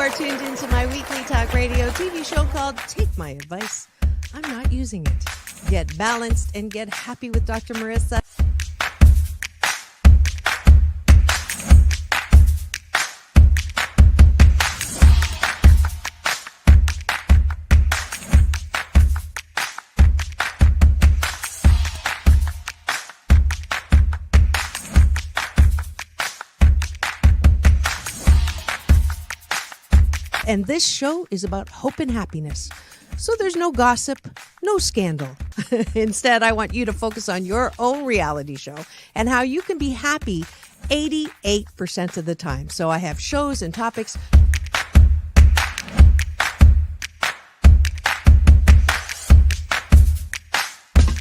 are tuned into my weekly talk radio TV show called Take My Advice. I'm not using it. Get balanced and get happy with Dr. Marissa. And this show is about hope and happiness. So there's no gossip, no scandal. Instead, I want you to focus on your own reality show and how you can be happy 88% of the time. So I have shows and topics.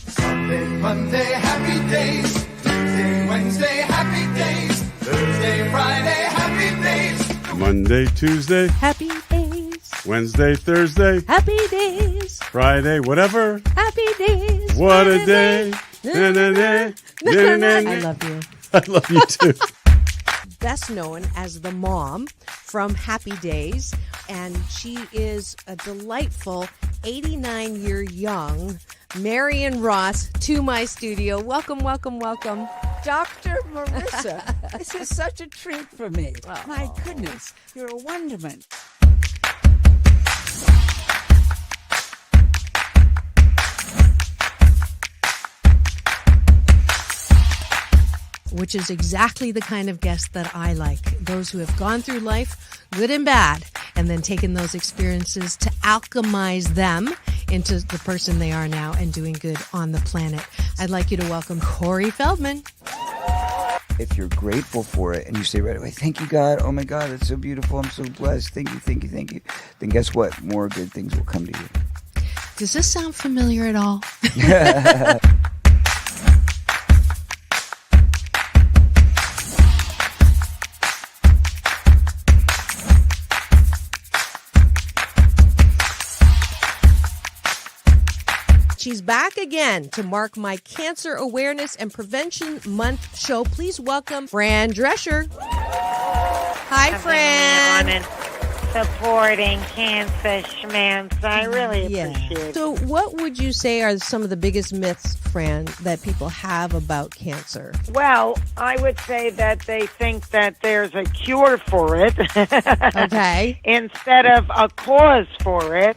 Sunday, Monday, happy days. Tuesday, Wednesday, happy days. Thursday, Friday, happy days. Monday, Tuesday, Happy days. Wednesday, Thursday, Happy days. Friday, whatever. Happy days. What a day. Na, na, na, na, na, na. I love you. I love you too. Best known as the mom from Happy Days, and she is a delightful 89-year young Marion Ross to my studio. Welcome, welcome, welcome. Dr. Marissa, this is such a treat for me. Oh. My goodness, you're a wonderment. Which is exactly the kind of guest that I like. Those who have gone through life, good and bad, and then taken those experiences to alchemize them into the person they are now and doing good on the planet. I'd like you to welcome Corey Feldman. If you're grateful for it and you say right away, thank you, God. Oh, my God, that's so beautiful. I'm so blessed. Thank you, thank you, thank you. Then guess what? More good things will come to you. Does this sound familiar at all? She's back again to mark my Cancer Awareness and Prevention Month show. Please welcome Fran Drescher. Hi, Fran. On and supporting cancer schmance. I really appreciate it. So what would you say are some of the biggest myths, Fran, that people have about cancer? Well, I would say that they think that there's a cure for it. Okay. Instead of a cause for it.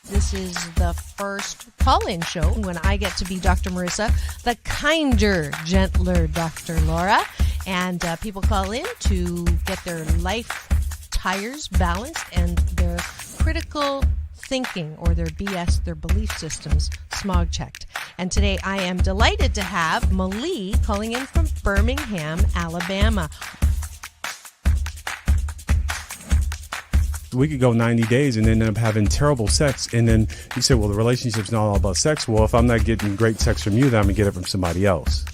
This is the first call-in show when I get to be Dr. Marissa, the kinder, gentler Dr. Laura. And people call in to get their life tires balanced and their critical thinking or their BS, their belief systems, smog checked. And today I am delighted to have Malie calling in from Birmingham, Alabama. We could go 90 days and end up having terrible sex. And then you say, well, the relationship's not all about sex. Well, if I'm not getting great sex from you, then I'm going to get it from somebody else.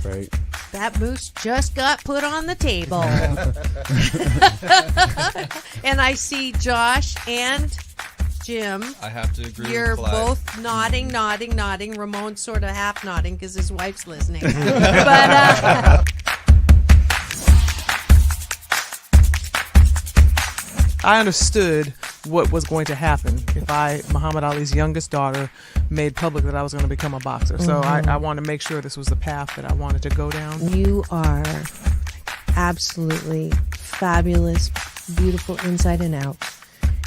Right? That moose just got put on the table. And I see Josh and Jim. I have to agree You're with Clyde. both nodding. Ramon's sort of half nodding because his wife's listening. But I understood what was going to happen if Muhammad Ali's youngest daughter, made public that I was going to become a boxer. So I wanted to make sure this was the path that I wanted to go down. You are absolutely fabulous, beautiful inside and out.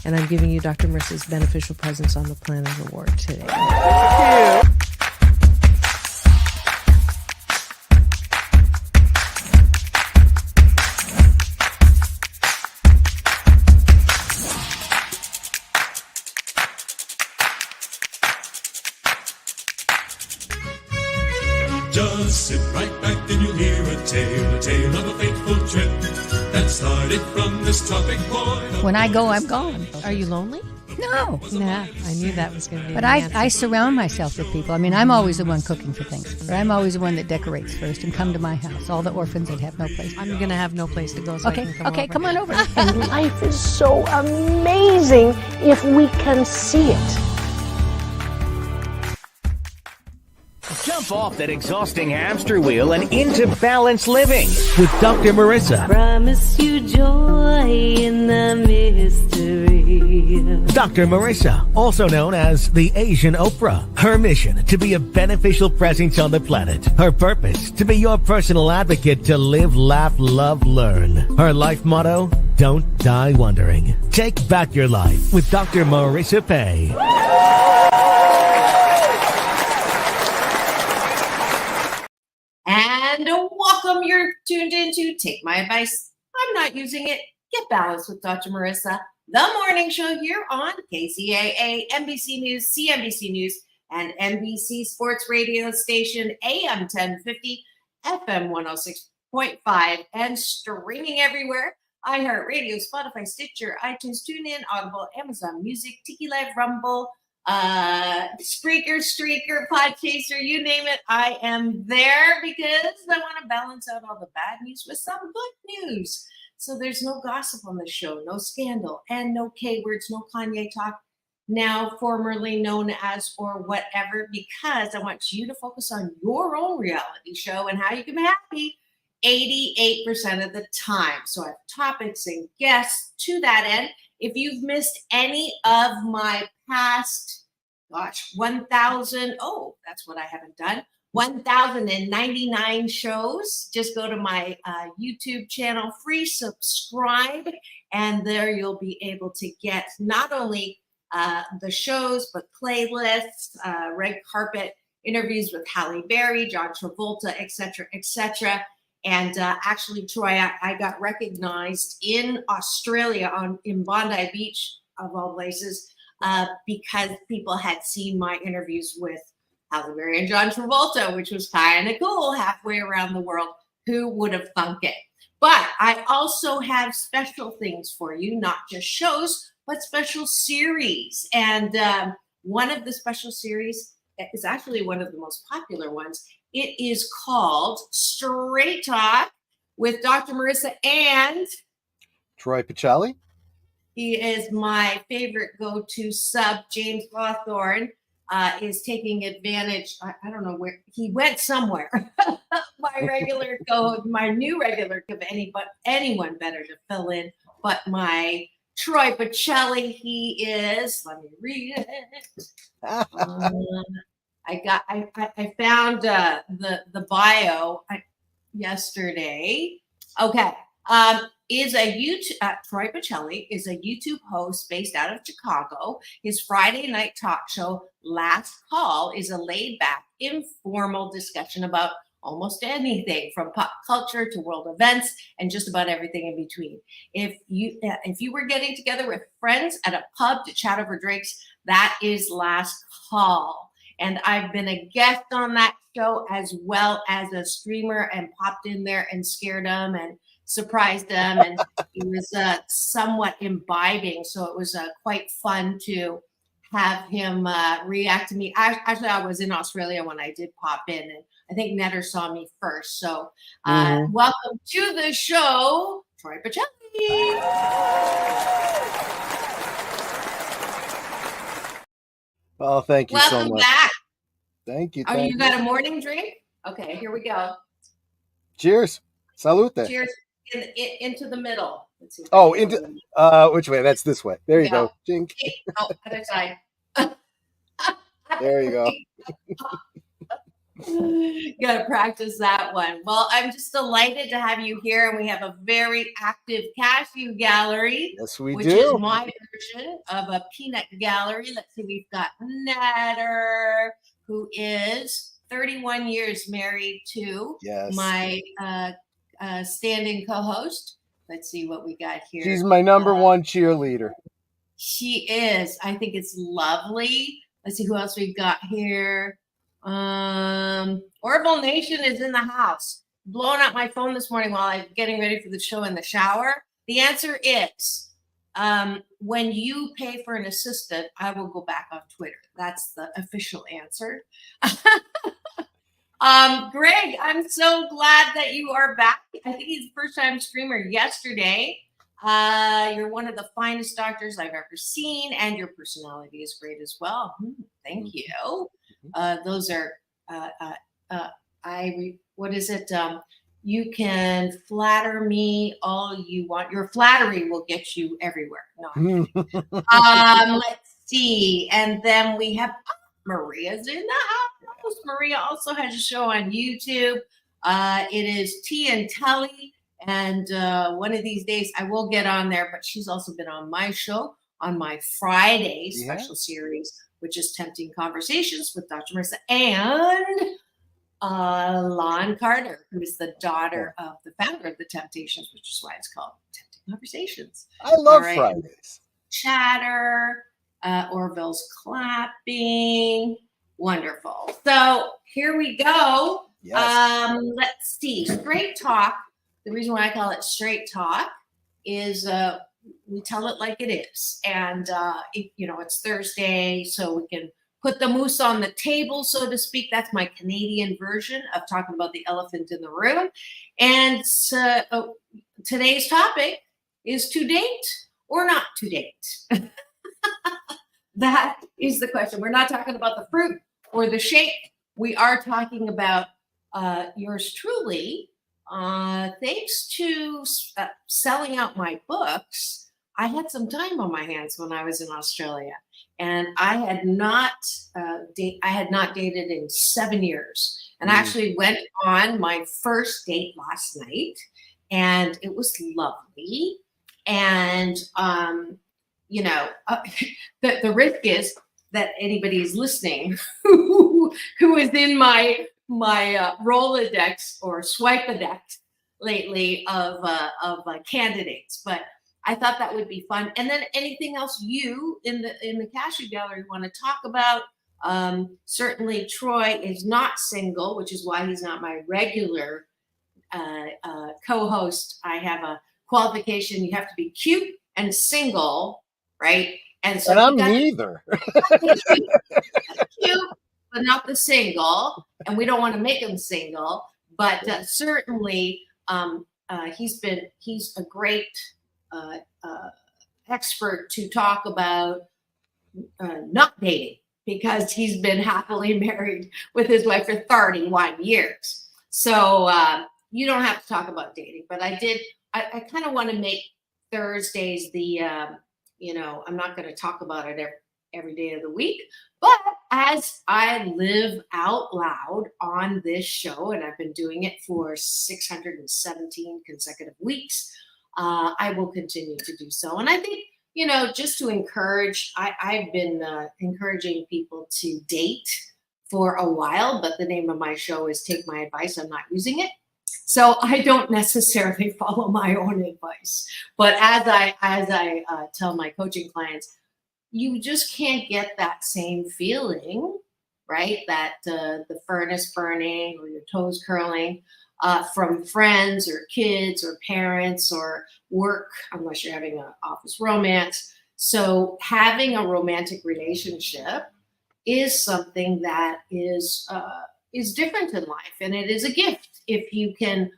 And I'm giving you Dr. Marissa's Beneficial Presence on the Planet Award today. Thank you. Just sit right back and you'll hear a tale of a fateful trip that started from this tropic point. When I go, I'm gone. Are you lonely? No. Nah, I knew that was going to be But the answer. I surround myself with people. I mean, I'm always the one cooking for things. But I'm always the one that decorates first and come to my house. All the orphans that have no place. I'm going to have no place to go, so I can come over. Come on over. And life is so amazing if we can see it. off that exhausting hamster wheel and into balanced living with Dr. Marissa. Promise you joy in the mystery. Dr. Marissa, also known as the Asian Oprah. Her mission, to be a beneficial presence on the planet. Her purpose, to be your personal advocate to live, laugh, love, learn. Her life motto, don't die wondering. Take back your life with Dr. Marissa Pay. And welcome. You're tuned into Take My Advice. I'm not using it. Get balanced with Dr. Marissa, the morning show here on KCAA, NBC News, CNBC News, and NBC Sports Radio Station, AM 1050, FM 106.5, and streaming everywhere. iHeartRadio, Spotify, Stitcher, iTunes, TuneIn, Audible, Amazon Music, Tiki Live, Rumble, Spreaker, Streaker, Podchaser, you name it. I am there because I want to balance out all the bad news with some good news. So there's no gossip on the show, no scandal, and no K words, no Kanye talk, now formerly known as or whatever, because I want you to focus on your own reality show and how you can be happy 88% of the time. So I have topics and guests to that end. If you've missed any of my past, 1,000, that's what I haven't done, 1,099 shows, just go to my YouTube channel, free subscribe, and there you'll be able to get not only the shows, but playlists, red carpet interviews with Halle Berry, John Travolta, etc. And actually, Troy, I got recognized in Australia in Bondi Beach, of all places, because people had seen my interviews with Halle Berry and John Travolta, which was kind of cool, halfway around the world. Who would have thunk it? But I also have special things for you, not just shows, but special series. And one of the special series is actually one of the most popular ones. It is called Straight Talk with Dr. Marissa and Troy Pacelli. He is my favorite go-to sub. James Hawthorne is taking advantage. I don't know where he went somewhere. My regular my new regular anyone better to fill in, but my Troy Pacelli. He is. Let me read it. I found the bio yesterday. Okay. Troy Pacelli is a YouTube host based out of Chicago. His Friday night talk show, Last Call, is a laid-back, informal discussion about almost anything from pop culture to world events and just about everything in between. If you were getting together with friends at a pub to chat over drinks, that is Last Call. And I've been a guest on that show as well as a streamer and popped in there and scared them and surprised them. And it was somewhat imbibing. So it was quite fun to have him react to me. Actually, I was in Australia when I did pop in, and I think Netter saw me first. So welcome to the show, Troy Pacelli. Oh, thank you so much. Welcome back. Thank you. Oh, you got a morning drink? Okay, here we go. Cheers. Salute. Cheers into the middle. Let's see. Oh, into which way? That's this way. There you go. Jink. Oh, other side. There you go. Gotta practice that one. Well, I'm just delighted to have you here, and we have a very active cashew gallery. Yes, we which do. Is my version of a peanut gallery. Let's see, we've got Netter, who is 31 years married to my stand-in co-host. Let's see what we got here. She's my number one cheerleader. She is. I think it's lovely. Let's see who else we've got here. Orville Nation is in the house. Blowing up my phone this morning while I'm getting ready for the show in the shower. The answer is when you pay for an assistant, I will go back on Twitter. That's the official answer. Greg, I'm so glad that you are back. I think he's the first time streamer yesterday. You're one of the finest doctors I've ever seen, and your personality is great as well. Thank you. Those are what is it? You can flatter me all you want. Your flattery will get you everywhere. No. Let's see. And then we have Maria's in the house. Maria also has a show on YouTube. It is Tea and Telly. And one of these days I will get on there, but she's also been on my show on my Friday special series, which is Tempting Conversations with Dr. Marissa and Lon Carter, who is the daughter of the founder of the Temptations, which is why it's called Tempting Conversations. I love Fridays. Chatter, Orville's clapping. Wonderful. So here we go. Yes. Let's see. Straight talk. The reason why I call it straight talk is we tell it like it is. And, it's Thursday, so we can put the moose on the table, so to speak. That's my Canadian version of talking about the elephant in the room. And today's topic is to date or not to date. That is the question. We're not talking about the fruit or the shake. We are talking about yours truly. Thanks to selling out my books, I had some time on my hands when I was in Australia. And I had not dated in 7 years, and I actually went on my first date last night, and it was lovely. And the risk is that anybody's listening who is in my Rolodex or Swipe-a-dex lately of candidates, but I thought that would be fun. And then anything else you in the Cashew Gallery want to talk about? Certainly Troy is not single, which is why he's not my regular co-host. I have a qualification. You have to be cute and single, right? And so I'm neither. Cute, but not the single. And we don't want to make him single. But certainly he's a great expert to talk about not dating, because he's been happily married with his wife for 31 years. So you don't have to talk about dating, but I kind of want to make Thursdays I'm not going to talk about it every day of the week, but as I live out loud on this show, and I've been doing it for 617 consecutive weeks, I will continue to do so. And I think, just to encourage, I've been encouraging people to date for a while, but the name of my show is Take My Advice. I'm not using it. So I don't necessarily follow my own advice. But as I tell my coaching clients, you just can't get that same feeling, right? That the furnace burning or your toes curling from friends or kids or parents or work, unless you're having an office romance. So having a romantic relationship is something that is different in life, and it is a gift if you can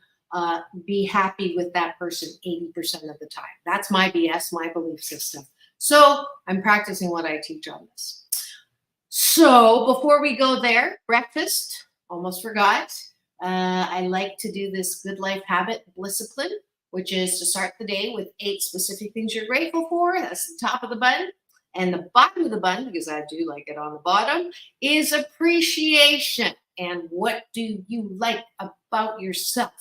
be happy with that person 80% of the time. That's my BS, my belief system. So I'm practicing what I teach on this. So before we go there, breakfast, almost forgot. I like to do this good life habit discipline, which is to start the day with 8 specific things you're grateful for. That's the top of the bun. And the bottom of the bun, because I do like it on the bottom, is appreciation. And what do you like about yourself?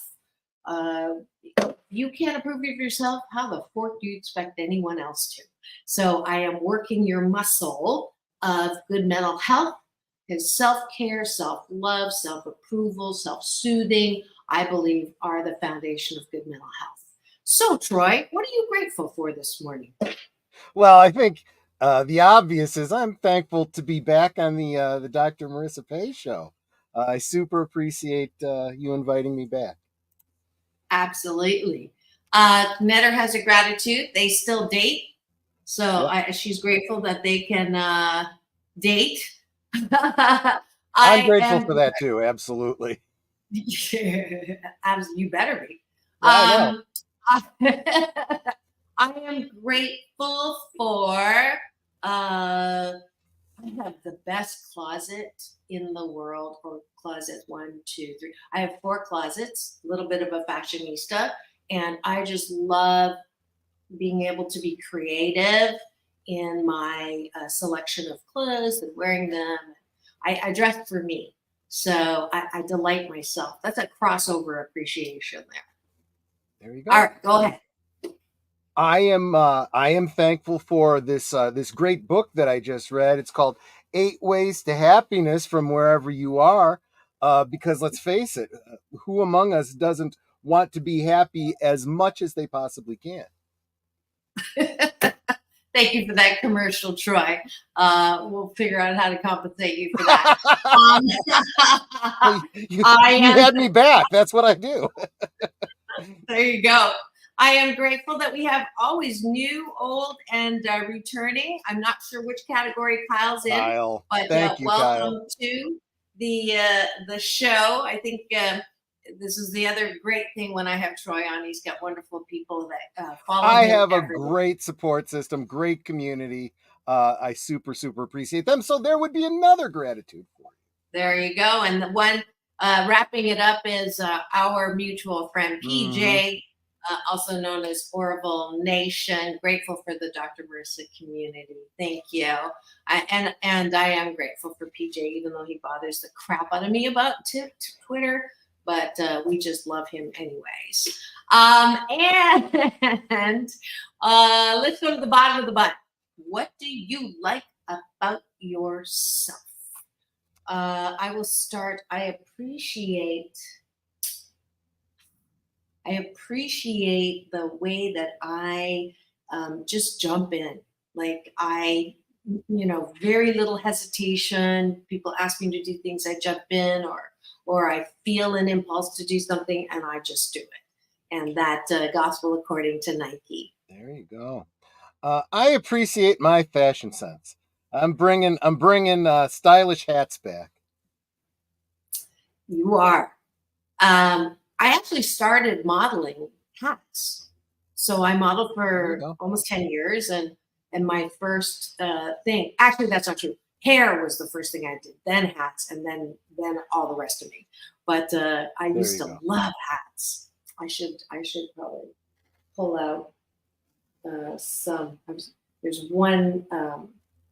You can't approve of yourself. How the fork do you expect anyone else to? So I am working your muscle of good mental health, because self-care, self-love, self-approval, self-soothing, I believe, are the foundation of good mental health. So, Troy, what are you grateful for this morning? Well, I think the obvious is I'm thankful to be back on the Dr. Marissa Pay show. I super appreciate you inviting me back. Absolutely. Netter has a gratitude. They still date. So she's grateful that they can date. I'm grateful for that too. Absolutely. You better be. I I am grateful for I have the best closet in the world, or closet 1, 2, 3. I have 4 closets, a little bit of a fashionista, and I just love being able to be creative in my selection of clothes and wearing them. I dress for me, so I delight myself. That's a crossover appreciation there. There you go. All right, go ahead. I am thankful for this great book that I just read. It's called 8 Ways to Happiness from Wherever You Are. Because let's face it, who among us doesn't want to be happy as much as they possibly can? Thank you for that commercial, Troy. We'll figure out how to compensate you for that. You had me back. That's what I do. There you go. I am grateful that we have always new, old, and returning. I'm not sure which category Kyle's in, Kyle. but Thank you, welcome Kyle. to the show. I think this is the other great thing when I have Troy on. He's got wonderful people that follow him. I have a everywhere. great support system, great community. I super appreciate them. So there would be another gratitude for you. There you go. And the one wrapping it up is our mutual friend PJ, also known as Orville Nation. Grateful for the Dr. Marissa community. Thank you. And I am grateful for PJ, even though he bothers the crap out of me about Twitter. But we just love him anyways. And let's go to the bottom of the button. What do you like about yourself? I will start. I appreciate the way that I just jump in. Like very little hesitation. People ask me to do things, I jump in, or I feel an impulse to do something and I just do it. And that gospel according to Nike. There you go. I appreciate my fashion sense. I'm bringing stylish hats back. You are. I actually started modeling hats. So I modeled for almost 10 years. And my first thing, actually, that's not true. Hair was the first thing I did, then hats, and then all the rest of me. But I used to love hats. I should probably pull out some. There's one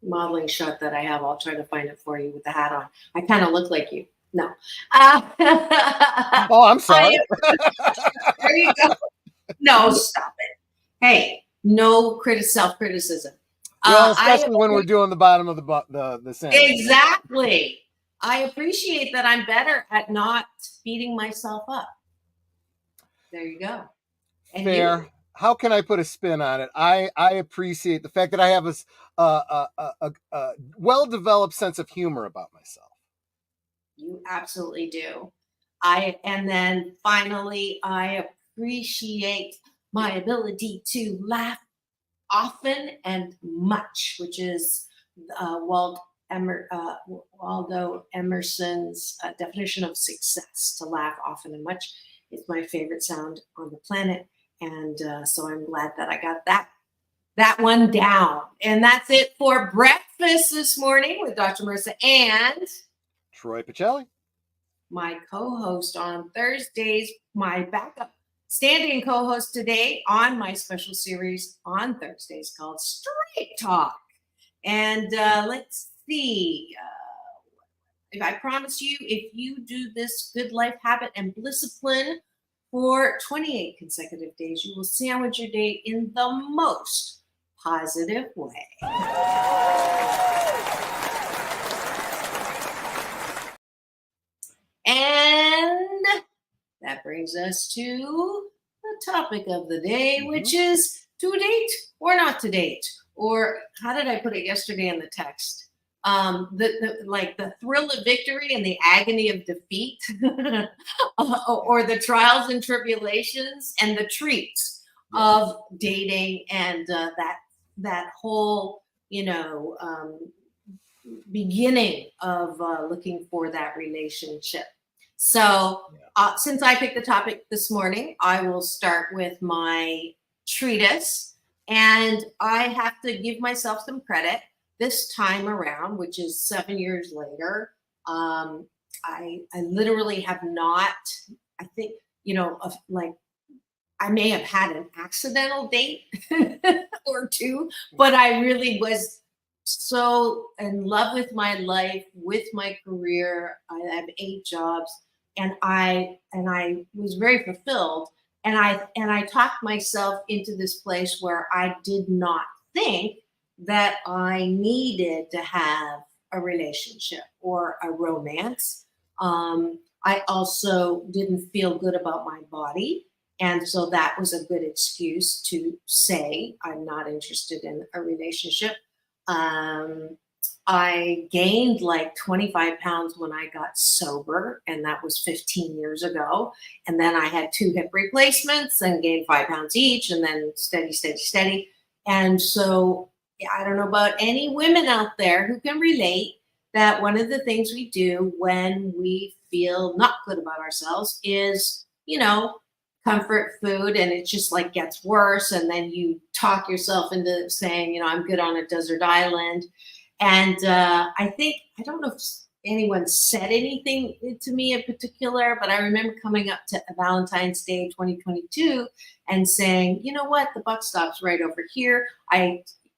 modeling shot that I have. I'll try to find it for you with the hat on. I kind of look like you. No. Oh, I'm sorry. There you go. No, stop it. Hey, no self-criticism. Well, especially when we're doing the bottom of the sandwich. Exactly. I appreciate that I'm better at not beating myself up. There you go. And fair. you? How can I put a spin on it? I appreciate the fact that I have a well-developed sense of humor about myself. You absolutely do. And then finally, I appreciate my ability to laugh often and much, which is Waldo Emerson's definition of success. To laugh often and much is my favorite sound on the planet. And so I'm glad that I got that one down. And that's it for breakfast this morning with Dr. Marissa and Troy Pacelli, my co-host on Thursdays, my backup standing co-host today on my special series on Thursdays called Straight Talk. And let's see. If I promise you, if you do this good life habit and discipline for 28 consecutive days, you will sandwich your day in the most positive way. And that brings us to the topic of the day, which is to date or not to date. Or how did I put it yesterday in the text? The thrill of victory and the agony of defeat, or the trials and tribulations and the treats of dating, and that whole beginning of looking for that relationship. So since I picked the topic this morning, I will start with my treatise, and I have to give myself some credit. this time around, which is 7 years later, I literally have not, I think, like I may have had an accidental date or two, but I really was so in love with my life, with my career. I have 8 jobs, and I was very fulfilled. And I talked myself into this place where I did not think that I needed to have a relationship or a romance. I also didn't feel good about my body. And so that was a good excuse to say, I'm not interested in a relationship. I gained like 25 pounds when I got sober, and that was 15 years ago. And then I had 2 hip replacements and gained 5 pounds each, and then steady. And so I don't know about any women out there who can relate that one of the things we do when we feel not good about ourselves is, comfort food, and it just like gets worse. And then you talk yourself into saying, I'm good on a desert island. And I don't know if anyone said anything to me in particular, but I remember coming up to Valentine's Day 2022 and saying, you know what, the buck stops right over here.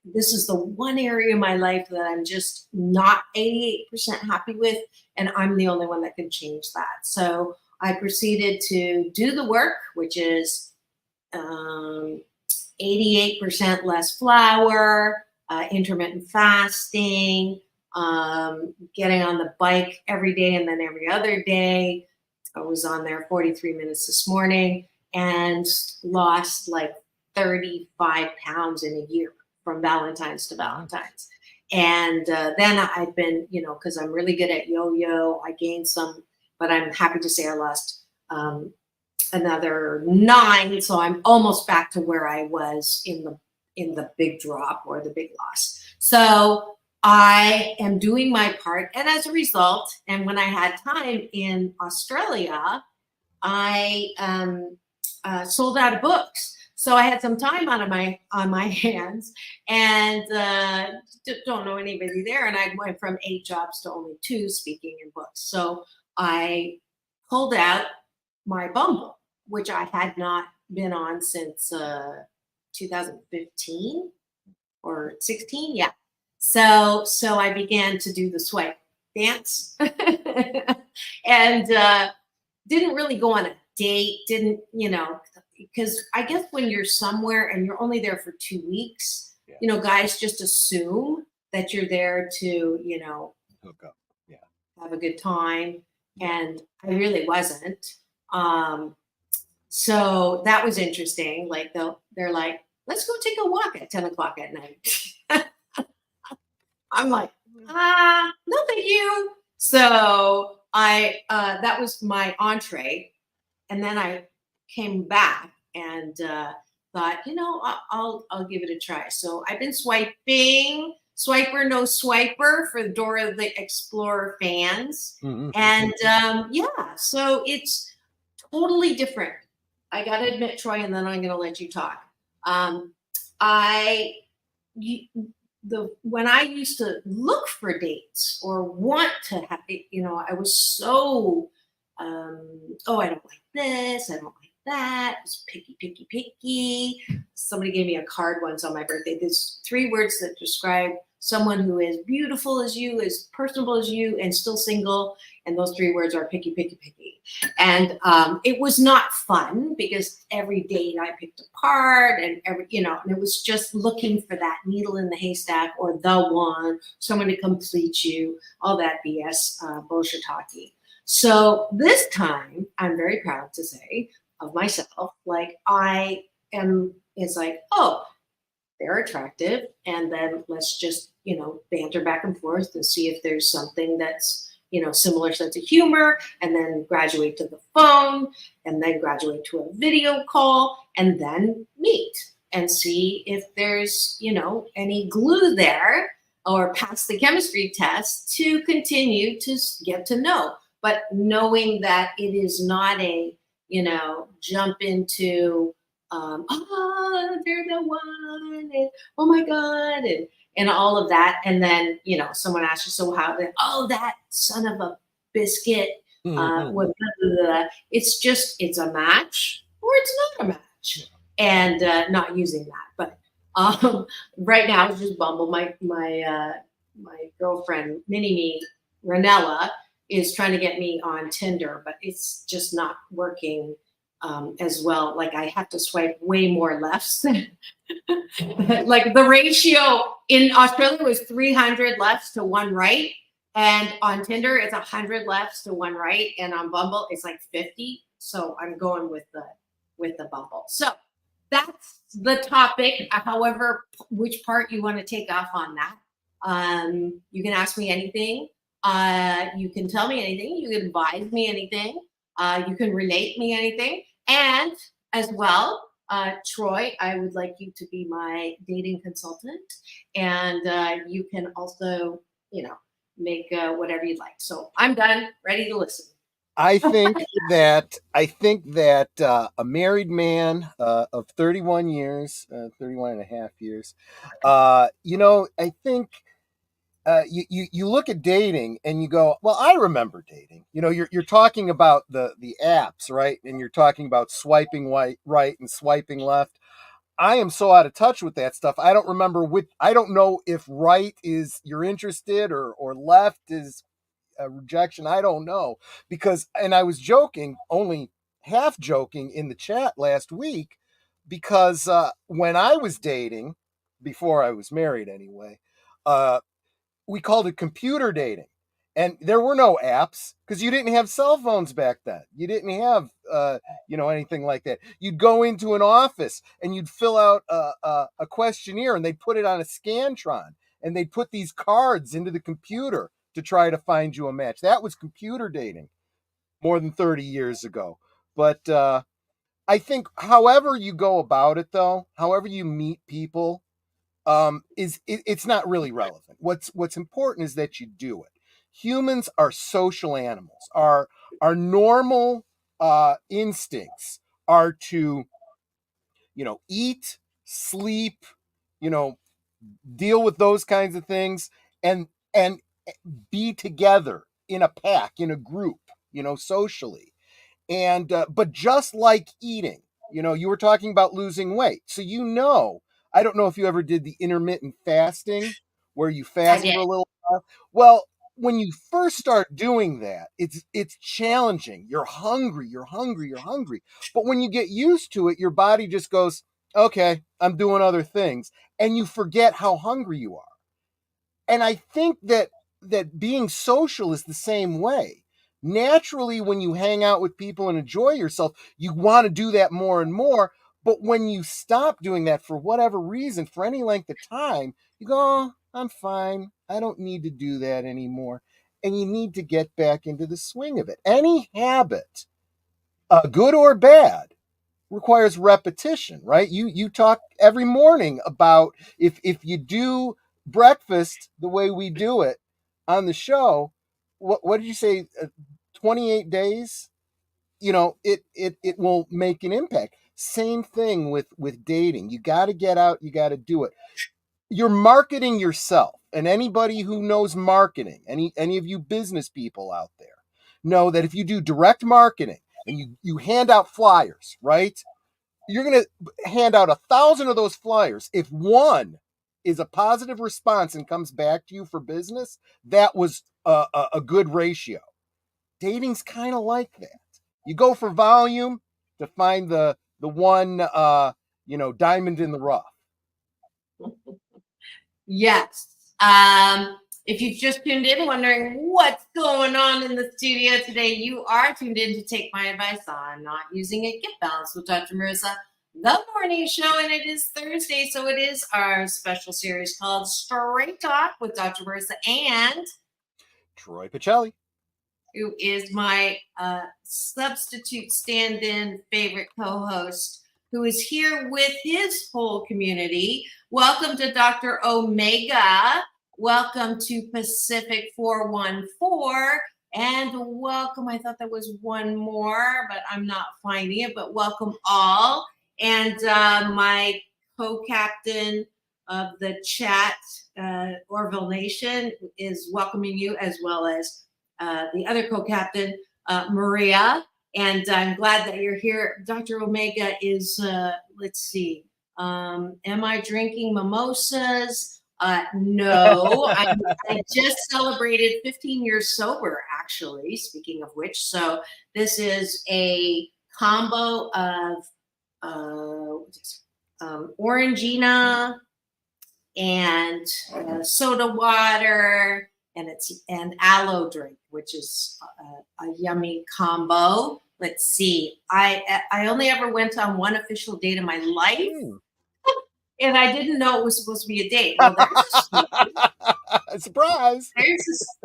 This is the one area of my life that I'm just not 88% happy with, and I'm the only one that can change that. So I proceeded to do the work, which is 88% less flour, intermittent fasting, getting on the bike every day and then every other day. I was on there 43 minutes this morning and lost like 35 pounds in a year from Valentine's to Valentine's. And then I've been, because I'm really good at yo-yo, I gained some, but I'm happy to say I lost another 9. So I'm almost back to where I was in the big drop or the big loss. So I am doing my part. And as a result, and when I had time in Australia, I sold out of books. So I had some time on my hands, and don't know anybody there. And I went from 8 jobs to only 2 speaking in books. So I pulled out my Bumble, which I had not been on since 2015 or 16. Yeah. So I began to do the swipe dance and didn't really go on a date. Didn't, because I guess when you're somewhere and you're only there for 2 weeks, guys just assume that you're there to, Hook up. Yeah. have a good time. And I really wasn't. So that was interesting. Like they're like, let's go take a walk at 10 o'clock at night. I'm like, no, thank you. So that was my entree. And then I came back and thought, I'll give it a try. So I've been swiping, swiper, no swiper for Dora the Explorer fans. Mm-hmm. And so it's totally different. I got to admit, Troy, and then I'm going to let you talk. When I used to look for dates or want to have, I was so, I don't like this, I don't like that. It was picky. Somebody gave me a card once on my birthday. There's 3 words that describe someone who is beautiful as you, as personable as you, and still single. And those 3 words are picky. And it was not fun because every date I picked apart and and it was just looking for that needle in the haystack or the one, someone to complete you, all that BS bullshit hockey. So this time I'm very proud to say of myself, like it's like, oh, they're attractive. And then let's just, banter back and forth and see if there's something that's, similar sense of humor, and then graduate to the phone, and then graduate to a video call, and then meet and see if there's, any glue there or pass the chemistry test to continue to get to know. But knowing that it is not a, jump into oh, they're the one, and oh my God, and all of that. And then, someone asks you, so how did, oh, that son of a biscuit, was blah, blah, blah. It's a match or it's not a match, and not using that. But right now it's just Bumble. My girlfriend, Mini Me, Ranella, is trying to get me on Tinder, but it's just not working as well. Like I have to swipe way more lefts. Like the ratio in Australia was 300 lefts to 1 right. And on Tinder, it's 100 lefts to 1 right. And on Bumble, it's like 50. So I'm going with the Bumble. So that's the topic. However, which part you want to take off on that. You can ask me anything. You can tell me anything. You can advise me anything. You can relate me anything. And as well, Troy, I would like you to be my dating consultant. And you can also, make whatever you'd like. So I'm done, ready to listen. I think that a married man of 31 years, 31 and a half years, I think you look at dating and you go, well, I remember dating. You're talking about the apps, right? And you're talking about swiping right and swiping left. I am so out of touch with that stuff. I don't remember I don't know if right is you're interested or left is a rejection. I don't know and I was joking, only half joking in the chat last week because when I was dating, before I was married anyway, we called it computer dating. And there were no apps because you didn't have cell phones back then. You didn't have, anything like that. You'd go into an office and you'd fill out a questionnaire and they'd put it on a Scantron and they'd put these cards into the computer to try to find you a match. That was computer dating more than 30 years ago. But I think however you go about it, though, however you meet people, it's not really relevant. What's important is that you do it. Humans are social animals. Our normal instincts are to, eat, sleep, deal with those kinds of things, and be together in a pack, in a group, socially. And but just like eating, you were talking about losing weight, so I don't know if you ever did the intermittent fasting where you fast for a little while. Well, when you first start doing that, it's challenging. You're hungry. But when you get used to it, your body just goes, okay, I'm doing other things. And you forget how hungry you are. And I think that being social is the same way. Naturally, when you hang out with people and enjoy yourself, you want to do that more and more. But when you stop doing that for whatever reason, for any length of time, you go, oh, I'm fine. I don't need to do that anymore. And you need to get back into the swing of it. Any habit, good or bad, requires repetition, right? You talk every morning about if you do breakfast the way we do it on the show, what did you say? 28 days? It will make an impact. Same thing with dating. You got to get out. You got to do it. You're marketing yourself, and anybody who knows marketing, any of you business people out there, know that if you do direct marketing and you hand out flyers, right? You're going to hand out 1,000 of those flyers. If one is a positive response and comes back to you for business, that was a good ratio. Dating's kind of like that. You go for volume to find the one, diamond in the rough. Yes. If you've just tuned in wondering what's going on in the studio today, you are tuned in to Take My Advice on Not Using It, Get Balanced with Dr. Marissa, the morning show, and it is Thursday, so it is our special series called Straight Talk with Dr. Marissa and Troy Pacelli, who is my substitute stand-in favorite co-host, who is here with his whole community. Welcome to Dr. Omega. Welcome to Pacific 414. And welcome, I thought there was one more, but I'm not finding it, but welcome all. And my co-captain of the chat, Orville Nation, is welcoming you, as well as the other co-captain, Maria. And I'm glad that you're here. Dr. Omega is, let's see, am I drinking mimosas? No, I just celebrated 15 years sober, actually, speaking of which. So this is a combo of Orangina and soda water, and and aloe drink, which is a yummy combo. Let's see. I only ever went on one official date in my life, and I didn't know it was supposed to be a date. Well, there's a story. Surprise.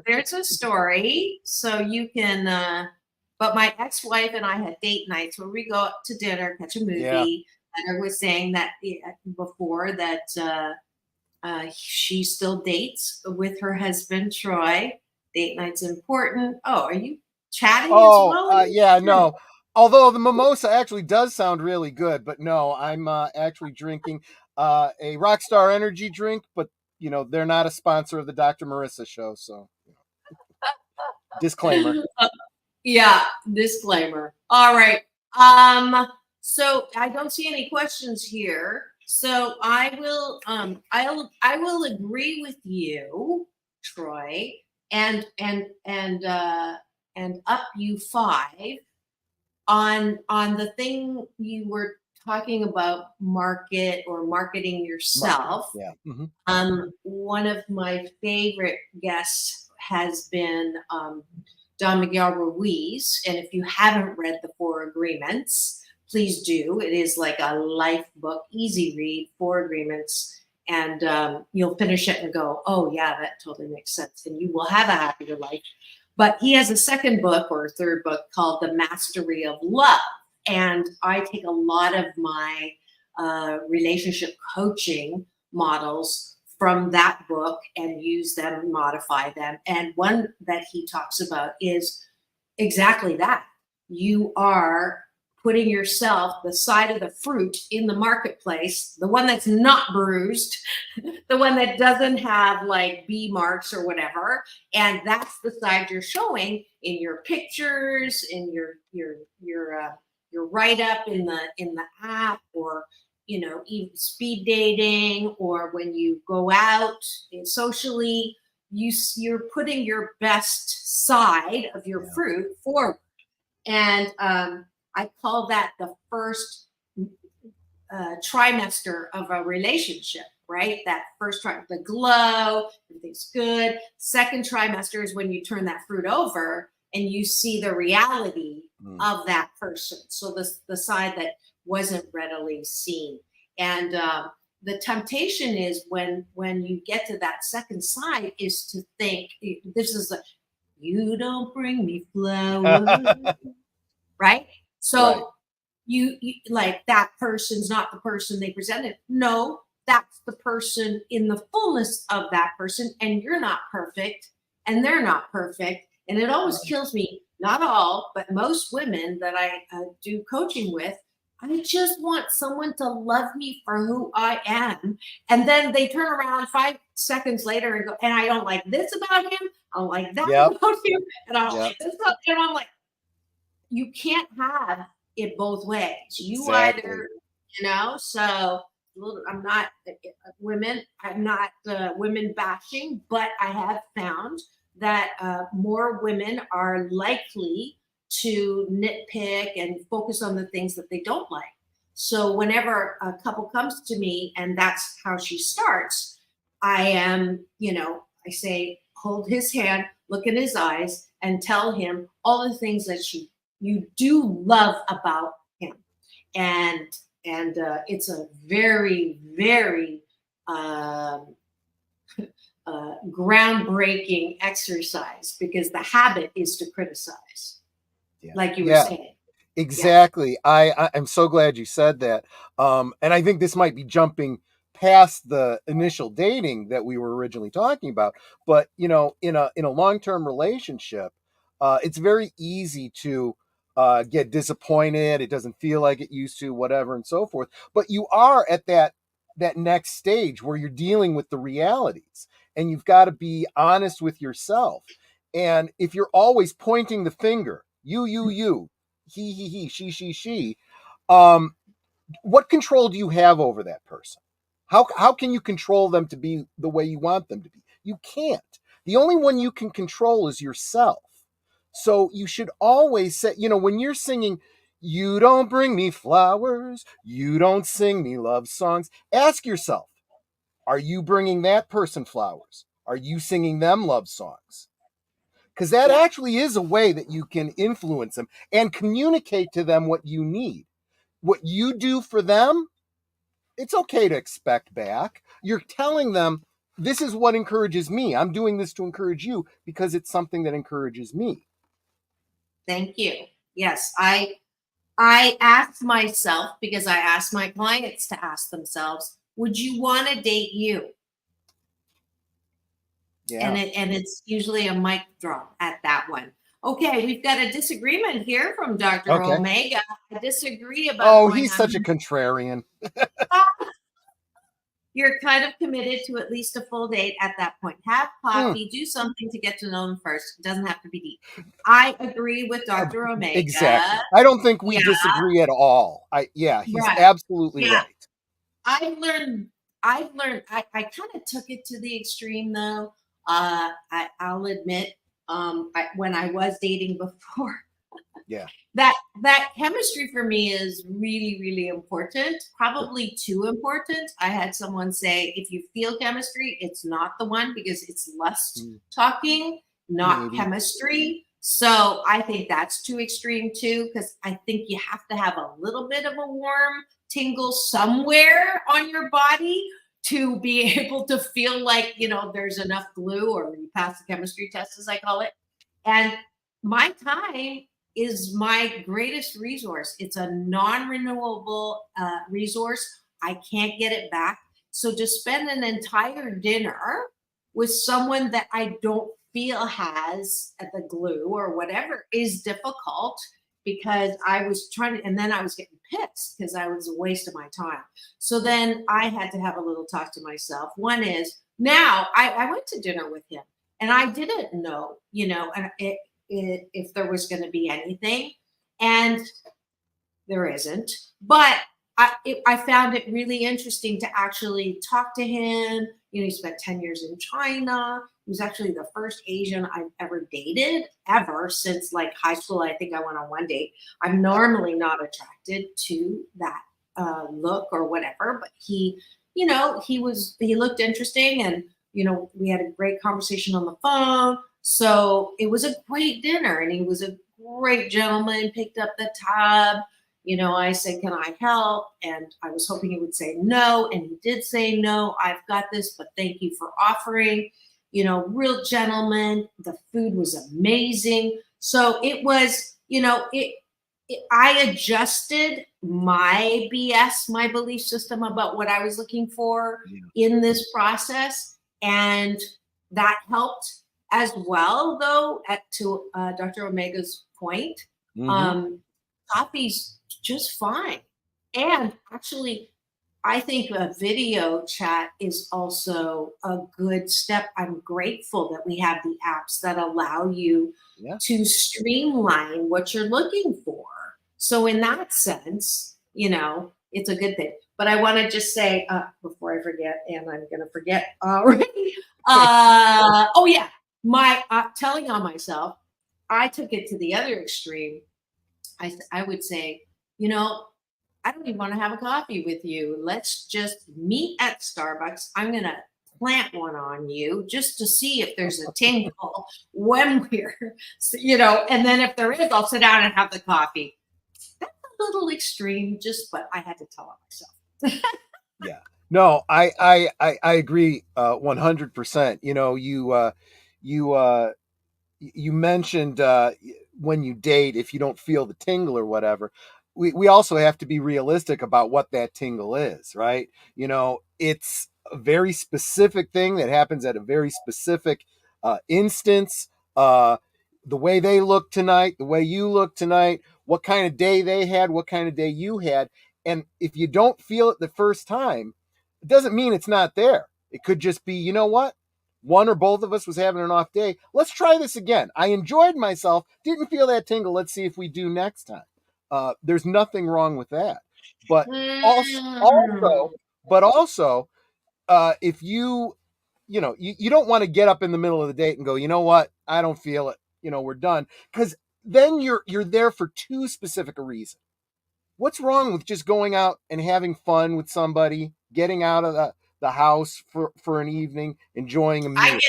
There's a story, so you can. But my ex-wife and I had date nights where we go out to dinner, catch a movie. Yeah. And I was saying that before that she still dates with her husband, Troy. Date night's important. Oh, are you chatting as well? Yeah, no. Although the mimosa actually does sound really good, but no, I'm actually drinking a Rockstar Energy drink, but they're not a sponsor of the Dr. Marissa show, so disclaimer. Yeah, disclaimer. All right. So I don't see any questions here. So I will I will agree with you, Troy, and up you 5 on the thing you were talking about, market or marketing yourself. Yeah. One of my favorite guests has been Don Miguel Ruiz, and if you haven't read the 4 Agreements, please do. It is like a life book, easy read, 4 Agreements, and you'll finish it and go, oh yeah, that totally makes sense, and you will have a happier life. But he has a second book or a third book called The Mastery of Love, and I take a lot of my relationship coaching models from that book and use them, modify them. And one that he talks about is exactly that. You are putting yourself, the side of the fruit in the marketplace, the one that's not bruised, the one that doesn't have like bee marks or whatever. And that's the side you're showing in your pictures, in your write-up in the app, or even speed dating, or when you go out socially, you're putting your best side of your fruit forward. And I call that the first trimester of a relationship, right? That first trimester, the glow, everything's good. Second trimester is when you turn that fruit over and you see the reality of that person. So the side that wasn't readily seen. And the temptation is when you get to that second side is to think, this is you don't bring me flowers, right? So you like, that person's not the person they presented. No, that's the person in the fullness of that person, and you're not perfect, and they're not perfect. And it always kills me, not all, but most women that I do coaching with, I just want someone to love me for who I am. And then they turn around 5 seconds later and go, and I don't like this about him. I don't like that about him. And I don't like this about him. And I'm like, you can't have it both ways. You either, so I'm not women, I'm not women bashing, but I have found that more women are likely to nitpick and focus on the things that they don't like. So whenever a couple comes to me and that's how she starts, I am, I say, hold his hand, look in his eyes, and tell him all the things that you do love about him. And it's a very, very groundbreaking exercise, because the habit is to criticize. Like you were saying. Exactly. I'm so glad you said that. And I think this might be jumping past the initial dating that we were originally talking about. But, in a long-term relationship, it's very easy to get disappointed. It doesn't feel like it used to, whatever, and so forth. But you are at that next stage where you're dealing with the realities, and you've got to be honest with yourself. And if you're always pointing the finger, you, he, she, what control do you have over that person? How can you control them to be the way you want them to be? You can't. The only one you can control is yourself. So you should always say, when you're singing, you don't bring me flowers, you don't sing me love songs, ask yourself, are you bringing that person flowers? Are you singing them love songs? Because that actually is a way that you can influence them and communicate to them what you need. What you do for them, it's okay to expect back. You're telling them, this is what encourages me. I'm doing this to encourage you because it's something that encourages me. Thank you. Yes, I ask myself, because I ask my clients to ask themselves, would you want to date you? Yeah. And it's usually a mic drop at that one. Okay, we've got a disagreement here from Dr. Okay. Omega. I disagree about Oh, going he's on- such a contrarian. You're kind of committed to at least a full date at that point. Have coffee, do something to get to know them first. It doesn't have to be deep. I agree with Dr. Omega. Exactly. I don't think we disagree at all. He's Right. absolutely Yeah. right. I've learned, I kind of took it to the extreme though. I'll admit, when I was dating before, Yeah. that chemistry for me is really, really important, probably too important. I had someone say, if you feel chemistry, it's not the one, because it's lust talking, not Maybe. chemistry. So I think that's too extreme too, because I think you have to have a little bit of a warm tingle somewhere on your body to be able to feel like, there's enough glue, or you pass the chemistry test, as I call it. And my time is my greatest resource. It's a non-renewable resource. I can't get it back. So to spend an entire dinner with someone that I don't feel has the glue or whatever is difficult, because I was trying to, and then I was getting pissed because I was a waste of my time. So then I had to have a little talk to myself. One is, now I went to dinner with him and I didn't know, if there was going to be anything, and there isn't. But I found it really interesting to actually talk to him. He spent 10 years in China. He was actually the first Asian I've ever dated, ever, since like high school. I think I went on one date. I'm normally not attracted to that look or whatever, but he looked interesting, and we had a great conversation on the phone. So it was a great dinner, and he was a great gentleman, picked up the tab. I said, can I help? And I was hoping he would say no. And he did say no, I've got this, but thank you for offering. Real gentleman. The food was amazing. So it was, I adjusted my BS, my belief system about what I was looking for in this process. And that helped as well, though, to Dr. Omega's point. Coffee's just fine. And actually, I think a video chat is also a good step. I'm grateful that we have the apps that allow you to streamline what you're looking for. So in that sense, it's a good thing. But I want to just say, before I forget, and I'm going to forget already. My telling on myself, I took it to the other extreme. I would say, I don't even want to have a coffee with you. Let's just meet at Starbucks. I'm going to plant one on you just to see if there's a tingle when we're, and then if there is, I'll sit down and have the coffee. That's a little extreme, but I had to tell on myself. Yeah. No, I agree 100%. You mentioned when you date, if you don't feel the tingle or whatever, we also have to be realistic about what that tingle is, right? It's a very specific thing that happens at a very specific instance. The way they look tonight, the way you look tonight, what kind of day they had, what kind of day you had. And if you don't feel it the first time, it doesn't mean it's not there. It could just be, you know what? One or both of us was having an off day. Let's try this again. I enjoyed myself. Didn't feel that tingle. Let's see if we do next time. There's nothing wrong with that. But also, if you don't want to get up in the middle of the date and go, you know what? I don't feel it. We're done. Because then you're there for two specific reasons. What's wrong with just going out and having fun with somebody, getting out of the house for an evening, enjoying a meal?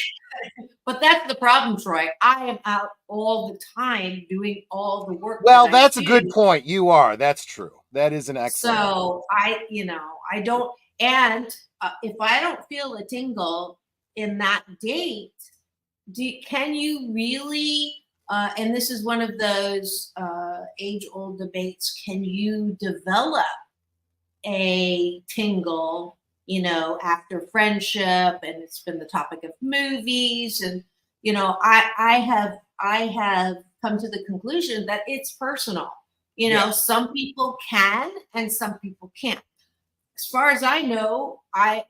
But that's the problem, Troy. I am out all the time doing all the work. Well, that's a good point. You are. That's true. That is an excellent point. So I don't, and if I don't feel a tingle in that date, can you really, and this is one of those age-old debates, can you develop a tingle, after friendship? And it's been the topic of movies. And, I have come to the conclusion that it's personal. Some people can and some people can't. As far as I know, I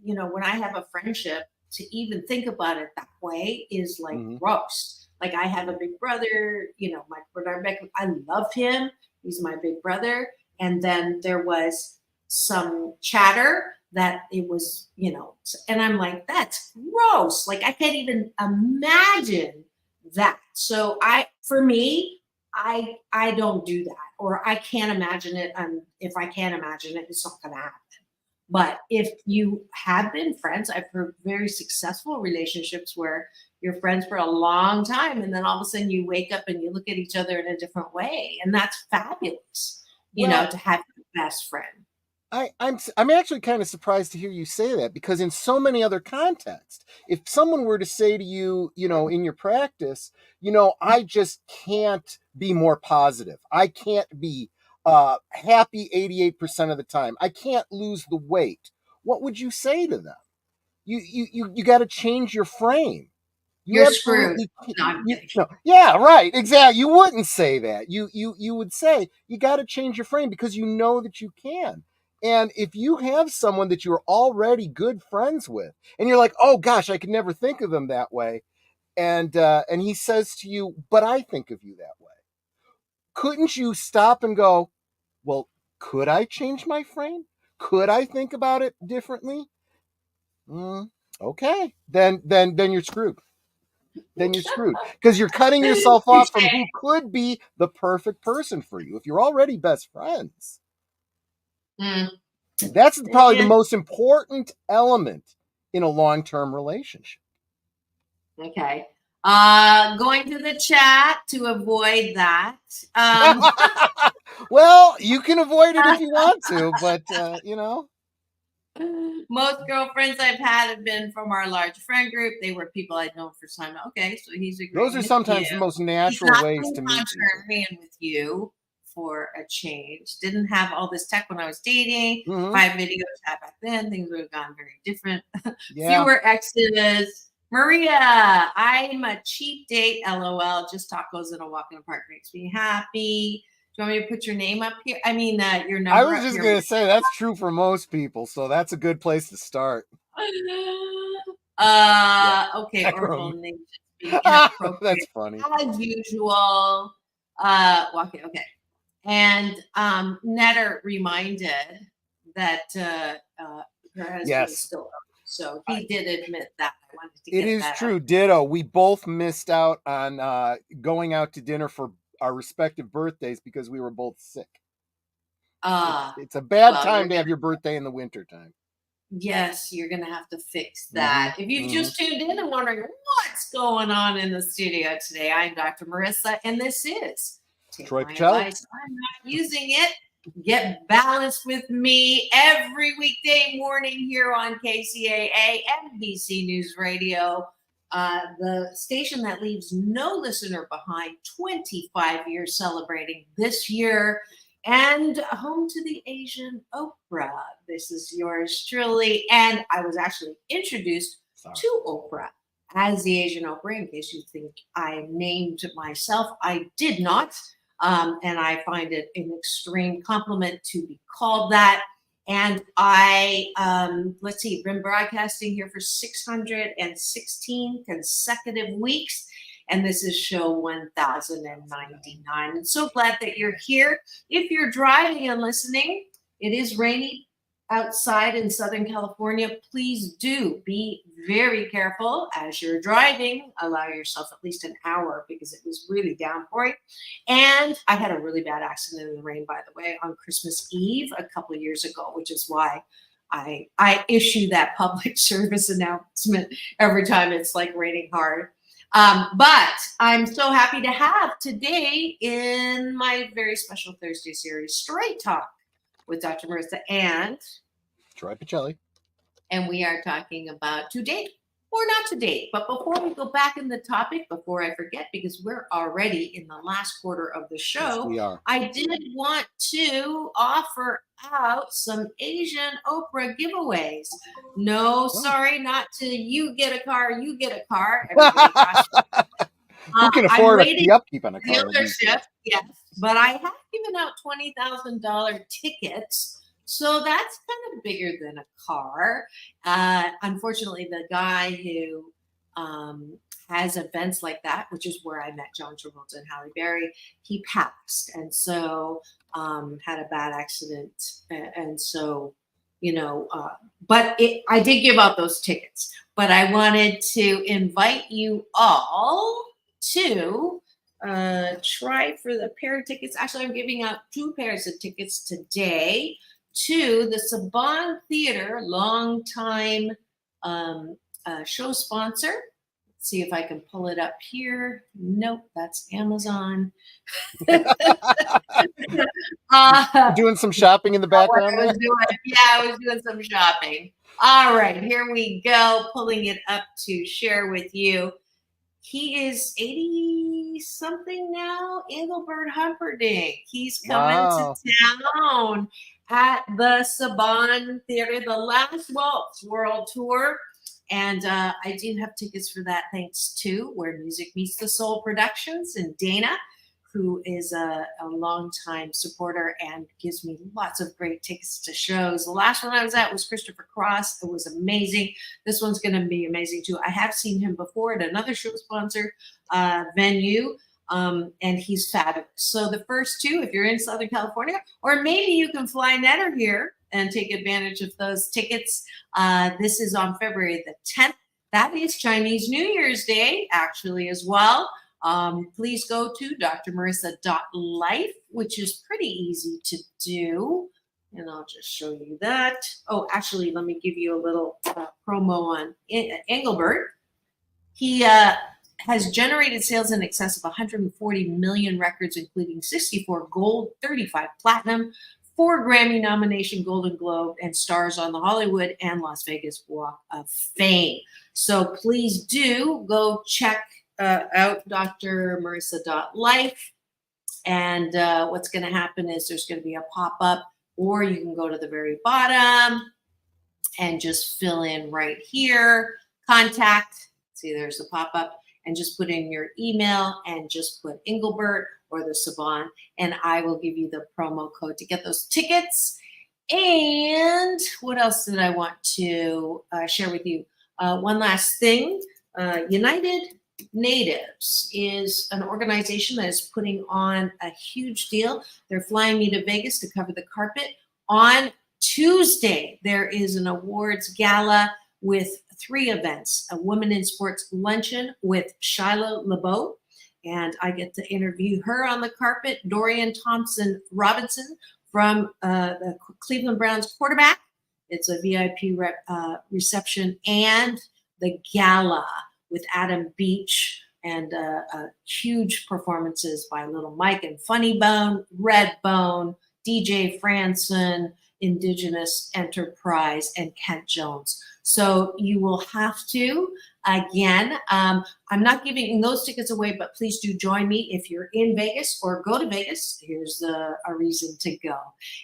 when I have a friendship, to even think about it that way is like gross. Like I have a big brother, my brother Beckham. I love him. He's my big brother. And then there was some chatter that it was, and I'm like, that's gross. Like I can't even imagine that. So for me, I don't do that, or I can't imagine it. And if I can't imagine it, it's not going to happen. But if you have been friends, I've heard very successful relationships where you're friends for a long time, and then all of a sudden you wake up and you look at each other in a different way, and that's fabulous. To have your best friend. I'm actually kind of surprised to hear you say that, because in so many other contexts, if someone were to say to you, in your practice, I just can't be more positive. I can't be happy 88% of the time. I can't lose the weight. What would you say to them? You got to change your frame. You're screwed. Yeah, right. Exactly. You wouldn't say that. You would say you got to change your frame because you know that you can. And if you have someone that you're already good friends with, and you're like, oh gosh, I could never think of them that way, and he says to you, but I think of you that way, couldn't you stop and go, well, could I change my frame? Could I think about it differently? Okay, then you're screwed. Then you're screwed, because you're cutting yourself off from who could be the perfect person for you if you're already best friends. That's probably the most important element in a long-term relationship. Okay. Going to the chat to avoid that. Well, you can avoid it if you want to, but Most girlfriends I've had have been from our large friend group. They were people I'd known for some time. Okay, so he's agreeing. Those are sometimes the most natural ways to meet people. With you for a change. Didn't have all this tech when I was dating. 5 video chat back then. Things would have gone very different. Yeah. Fewer exes. Maria, I'm a cheap date. LOL. Just tacos and a walk in the park makes me happy. Do you want me to put your name up here? I mean, your number. I was just going to say that's true for most people, so that's a good place to start. Okay. Oracle name. That's funny. As usual. Okay. And Netter reminded that her husband is still up. So he did admit that. I wanted to get it is that true. up. Ditto. We both missed out on going out to dinner for our respective birthdays because we were both sick. It's a bad time to have your birthday in the wintertime. Yes, you're going to have to fix that. If you've just tuned in and wondering what's going on in the studio today, I'm Dr. Marissa, and this is Troy Pacelli. I'm not using it. Get balanced with me every weekday morning here on KCAA NBC News Radio, the station that leaves no listener behind. 25 years celebrating this year, and home to the Asian Oprah. This is yours truly, and I was actually introduced to Oprah as the Asian Oprah. In case you think I named myself, I did not. And I find it an extreme compliment to be called that. And I, let's see, been broadcasting here for 616 consecutive weeks. And this is show 1099. I'm so glad that you're here. If you're driving and listening, it is rainy outside in Southern California. Please do be very careful as you're driving. Allow yourself at least an hour because it was really downpouring. And I had a really bad accident in the rain, by the way, on Christmas Eve a couple of years ago, which is why I issue that public service announcement every time it's like raining hard. But I'm so happy to have today in my very special Thursday series, Straight Talk with Dr. Marissa and Troy Pacelli. And we are talking about to date or not to date. But before we go back in the topic, before I forget, because we're already in the last quarter of the show, Yes, we are. I did want to offer out some Asian Oprah giveaways. No, sorry, not to you get a car, you get a car. Everybody Who can afford the upkeep on a car? Dealership, yes, but I have given out $20,000 tickets. So that's kind of bigger than a car. Unfortunately, the guy who has events like that, which is where I met John Travolta and Halle Berry, he passed. And so had a bad accident. And so, but I did give out those tickets. But I wanted to invite you all to try for the pair of tickets. Actually, I'm giving out 2 pairs of tickets today to the Saban Theater, longtime show sponsor. Let's see if I can pull it up here. Nope, that's Amazon. Doing some shopping in the background. I was doing some shopping. All right, here we go. Pulling it up to share with you. He is 80 something now, Engelbert Humperdinck. He's coming to town at the Saban Theater, the Last Waltz World Tour. And I do have tickets for that thanks to Where Music Meets the Soul Productions and Dana, who is a longtime supporter and gives me lots of great tickets to shows. The last one I was at was Christopher Cross. It was amazing. This one's going to be amazing too. I have seen him before at another show sponsor venue, and he's fabulous. So the first 2, if you're in Southern California, or maybe you can fly Netter here and take advantage of those tickets. This is on February the 10th. That is Chinese New Year's Day, actually, as well. Please go to drmarissa.life, which is pretty easy to do. And I'll just show you that. Oh, actually, let me give you a little promo on Engelbert. He has generated sales in excess of 140 million records, including 64 gold, 35 platinum, 4 Grammy nomination, Golden Globe, and stars on the Hollywood and Las Vegas Walk of Fame. So please do go check out drmarissa.life. And what's going to happen is there's going to be a pop-up, or you can go to the very bottom and just fill in right here, contact. See, there's the pop-up, and just put in your email and just put Engelbert or the Saban, and I will give you the promo code to get those tickets. And what else did I want to share with you? One last thing. United Natives is an organization that is putting on a huge deal. They're flying me to Vegas to cover the carpet. On Tuesday, there is an awards gala with 3 events: a Women in Sports luncheon with Shiloh LeBeau, and I get to interview her on the carpet. Dorian Thompson-Robinson from the Cleveland Browns quarterback. It's a VIP reception, and the gala with Adam Beach, and huge performances by Little Mike and Funny Bone, Redbone, DJ Franson, Indigenous Enterprise, and Kent Jones. So you will have to, again, I'm not giving those tickets away, but please do join me if you're in Vegas or go to Vegas. Here's a reason to go.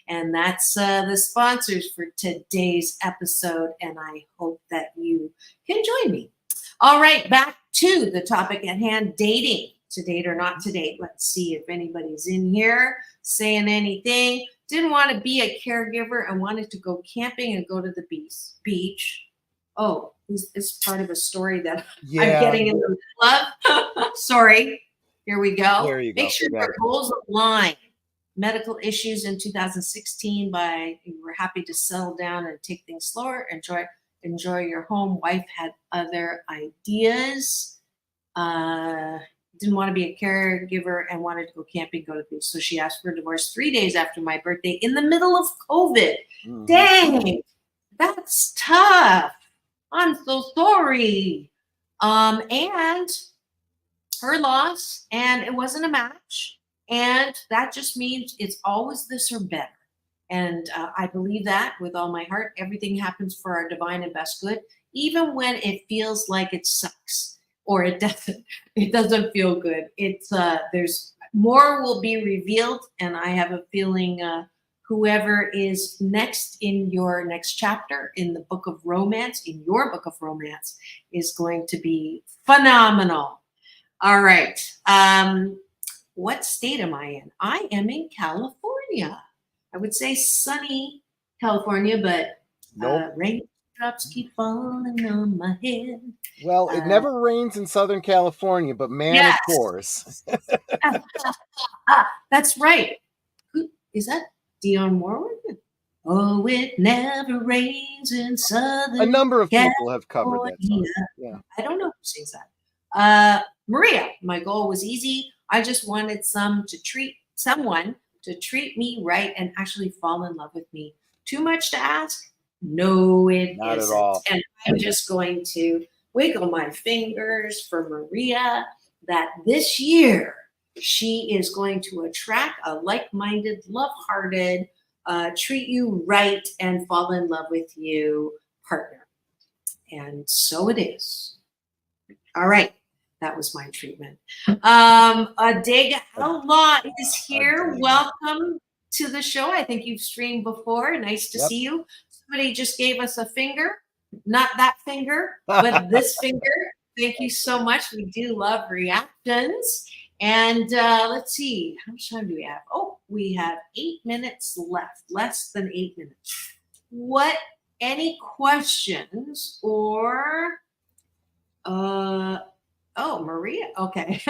And that's the sponsors for today's episode, and I hope that you can join me. All right, back to the topic at hand, dating. to date or not to date. Let's see if anybody's in here saying anything. Didn't want to be a caregiver and wanted to go camping and go to the beach. Oh, this is part of a story that I'm getting in the love. Sorry. Here we go. There you go. Make sure your goals align. Medical issues in 2016 you were happy to settle down and take things slower. Enjoy your home. Wife had other ideas. Didn't want to be a caregiver and wanted to go camping, go to the beach. So she asked for a divorce 3 days after my birthday in the middle of COVID. Dang, that's tough. I'm so sorry. And her loss, and it wasn't a match. And that just means it's always this or better. And I believe that with all my heart. Everything happens for our divine and best good, even when it feels like it sucks or it doesn't feel good. It's there's more will be revealed, and I have a feeling whoever is next in your next chapter in the book of romance, in your book of romance, is going to be phenomenal. All right. What state am I in? I am in California. I would say sunny California, but raindrops keep falling on my head. Well, it never rains in Southern California, but man, of course. That's right. Who is that? Dion Warwick? Oh, it never rains in Southern A number of California. people have covered that song. Yeah. I don't know who sings that. Maria, my goal was easy. I just wanted someone to treat me right and actually fall in love with me. Too much to ask? No, it Not isn't. at all. And I'm just going to wiggle my fingers for Maria that this year she is going to attract a like-minded, love-hearted, treat you right and fall in love with you partner. And so it is. All right. That was my treatment. Adega Allah is here. Welcome to the show. I think you've streamed before. Nice to see you. Somebody just gave us a finger. Not that finger, but this finger. Thank you so much. We do love reactions. And let's see. How much time do we have? Oh, we have 8 minutes left. Less than 8 minutes. Any questions or... Oh, Maria. Okay.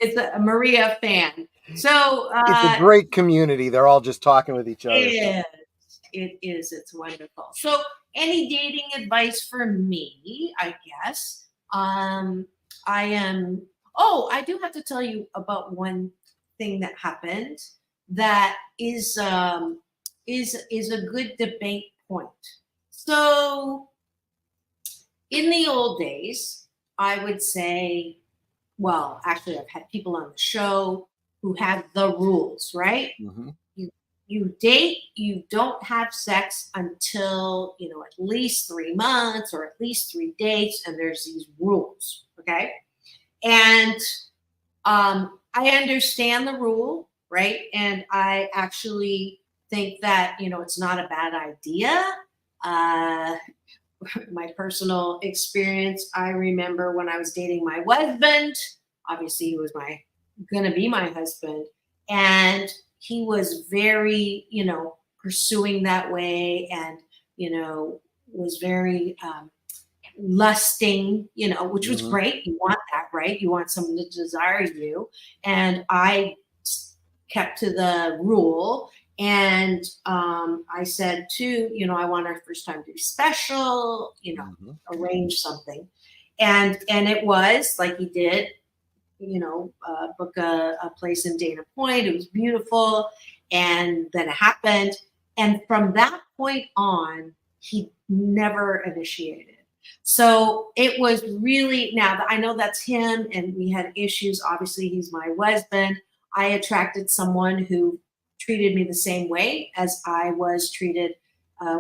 It's a Maria fan. So it's a great community. They're all just talking with each other. It is. It's wonderful. So any dating advice for me, I guess. I do have to tell you about one thing that happened that is a good debate point. So in the old days, I would say, well, actually, I've had people on the show who had the rules, right? Mm-hmm. You date, you don't have sex until, at least 3 months or at least 3 dates, and there's these rules, okay? And I understand the rule, right? And I actually think that, it's not a bad idea. My personal experience, I remember when I was dating my husband, obviously he was gonna be my husband, and he was very, pursuing that way and, was very lusting, which was great. You want that, right? You want someone to desire you. And I kept to the rule. And I said, too, I want our first time to be special, arrange something. And it was like he did, book a place in Dana Point. It was beautiful. And then it happened. And from that point on, he never initiated. So it was really, now I know that's him and we had issues. Obviously, he's my husband. I attracted someone who treated me the same way as I was treated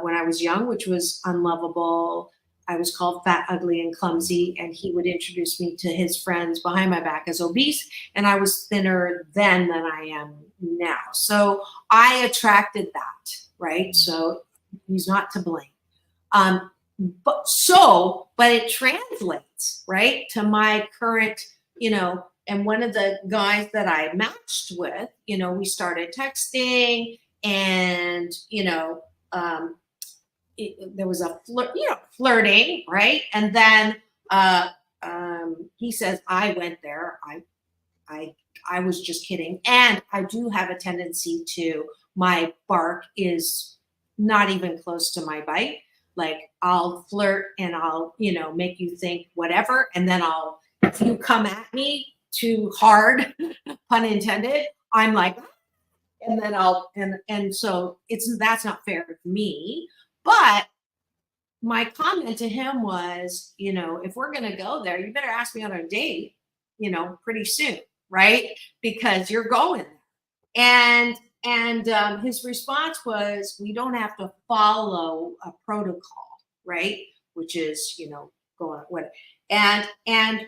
when I was young, which was unlovable. I was called fat, ugly, and clumsy, and he would introduce me to his friends behind my back as obese, and I was thinner then than I am now. So I attracted that, right? So he's not to blame. But it translates, right, to my current, and one of the guys that I matched with, we started texting, and there was a flirting, right? And then he says, I went there. I was just kidding. And I do have a tendency to, my bark is not even close to my bite. Like, I'll flirt and I'll, make you think whatever. And then if you come at me too hard, pun intended, I'm like, and then and so that's not fair to me. But my comment to him was, if we're going to go there, you better ask me on a date, pretty soon, right? Because you're going there. And his response was, we don't have to follow a protocol, right? Which is, going what. And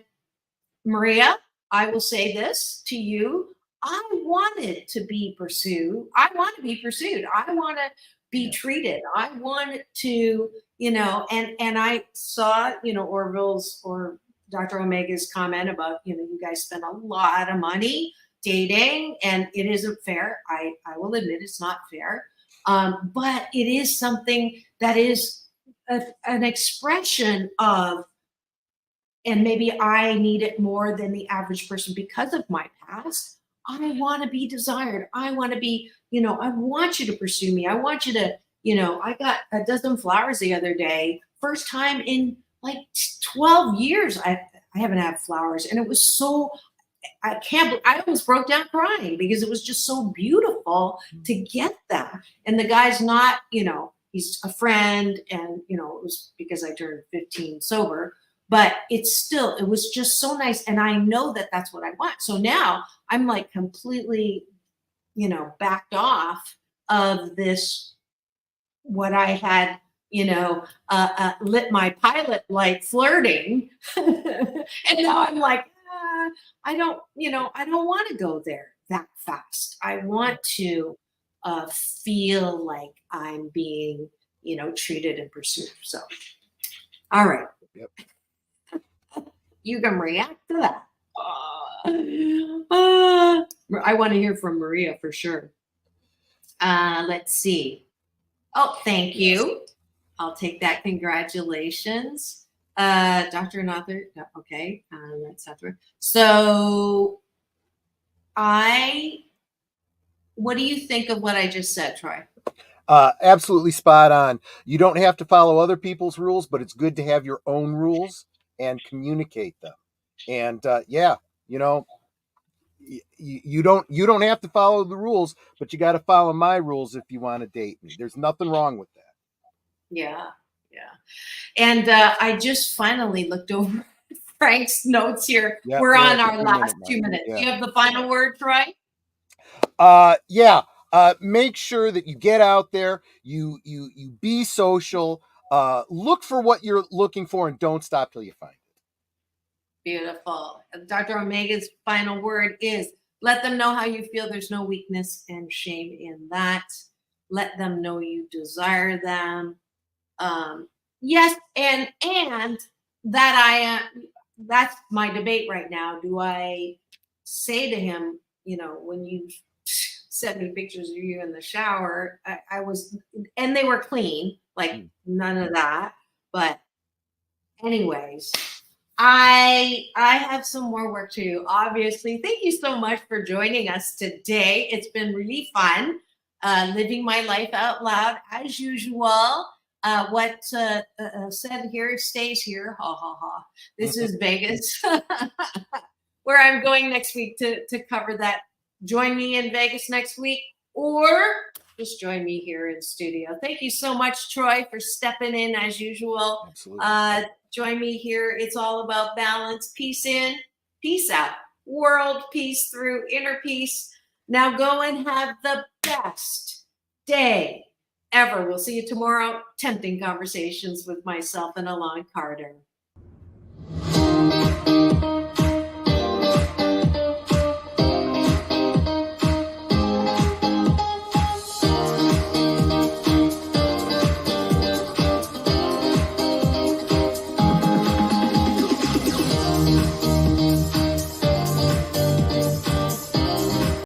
Maria, I will say this to you. I wanted to be pursued. I want to be pursued. I want to be treated. I wanted to, and I saw, Orville's or Dr. Omega's comment about, you guys spend a lot of money dating, and it isn't fair. I will admit it's not fair. But it is something that is an expression of, and maybe I need it more than the average person because of my past. I want to be desired. I want to be, I want you to pursue me. I want you to, I got a dozen flowers the other day. First time in like 12 years, I haven't had flowers. And it was so, I almost broke down crying because it was just so beautiful to get them. And the guy's not, he's a friend, and, it was because I turned 15 sober. But it was just so nice. And I know that that's what I want. So now I'm like completely, backed off of this, what I had, lit my pilot light flirting. And now I'm like, I don't want to go there that fast. I want to feel like I'm being, treated and pursued. So, all right. Yep. You can react to that. I want to hear from Maria for sure. Let's see. Oh, thank you. I'll take that. Congratulations. Dr. and author. Okay. That's author. So what do you think of what I just said, Troy? Absolutely spot on. You don't have to follow other people's rules, but it's good to have your own rules and communicate them. And you don't have to follow the rules, but you got to follow my rules if you want to date me. There's nothing wrong with that. Yeah. And I just finally looked over Frank's notes here. We're on our last 2 minutes. Yeah. Do you have the final word, Troy? Make sure that you get out there, you be social, look for what you're looking for, and don't stop till you find it. Beautiful. Dr. Omega's final word is, let them know how you feel. There's no weakness and shame in that. Let them know you desire them. Yes, and that that's my debate right now. Do I say to him, when you sent me pictures of you in the shower, I was, and they were clean, like none of that. But anyways, I have some more work to do, obviously. Thank you so much for joining us today. It's been really fun, living my life out loud as usual. What said here stays here. Ha ha ha. This is Vegas, where I'm going next week to cover that. Join me in Vegas next week, or just join me here in studio. Thank you so much, Troy, for stepping in as usual. Absolutely. Join me here. It's all about balance. Peace in, peace out. World peace through inner peace. Now go and have the best day ever. We'll see you tomorrow. Tempting conversations with myself and Alon Carter.